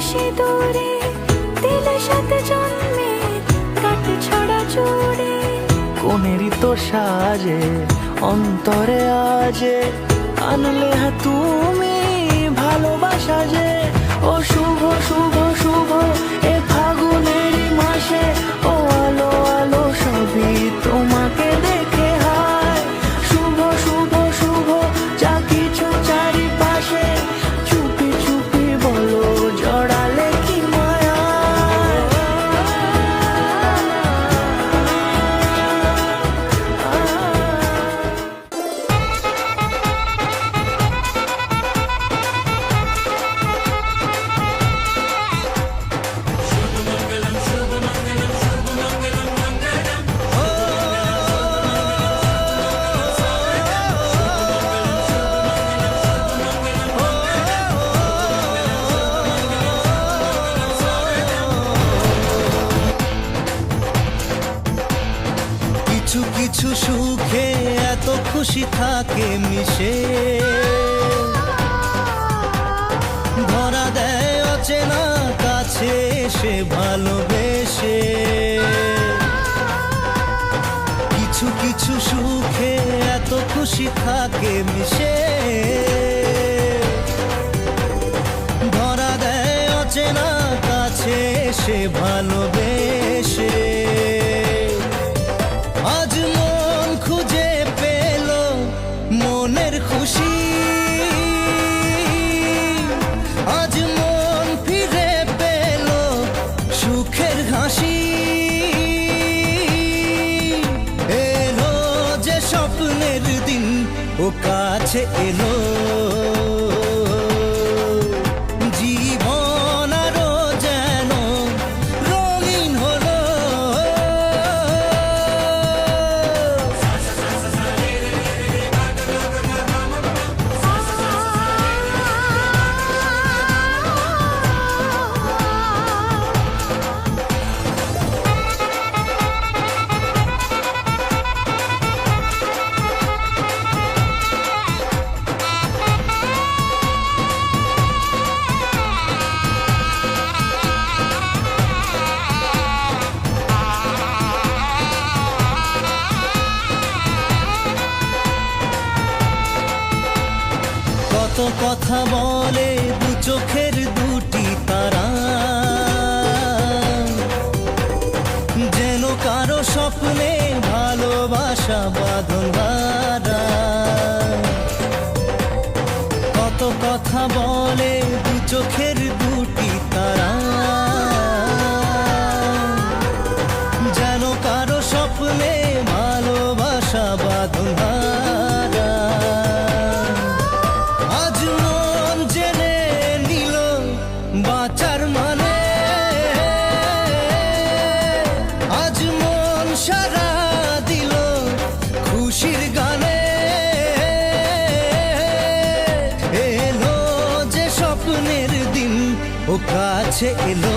সিঁদুরে দিলে সাথে জন্মে কাট ছড়া চুড়ে কোনেরই তো সাজে অন্তরে আজে আনলে তুমি ভালোবাসা যে ও শুভ শুভ শুভ এ ফাগুনেরই মাসে ও আলো আলো সবই তোমাকে দেখে হায় শুভ শুভ শুভ যা কিছু চারিপাশে চুপি চুপি বলো জড়ালে কি মায়া কিছু কিছু সুখে এত খুশি থাকে মিশে ধরা দেয় অচেনা কাছে এসে ভালোবেসে কিছু কিছু সুখে এত খুশি থাকে মিশে ধরা দেয় অচেনা কাছে এসে ভালোবেসে আজ মন খুঁজে পেল মনের খুশি আজ মন ফিরে পেল সুখের হাসি এলো যে স্বপ্নের দিন ও কাছে এলো জীবন আরো যেন রঙিন হলো কত কথা বলে দু চোখের দুটি তারা যেন কারো স্বপ্নে ভালোবাসা বাঁধন হারা কত কথা বলে দু চোখের দুটি তারা যেন কারো স্বপ্নে ভালোবাসা বাঁধন হারা আজ মন জেনে নিল বাঁচার মানে আজ মন সারা দিল খুশির গানে এলো যে স্বপ্নের দিন ও কাছে এলো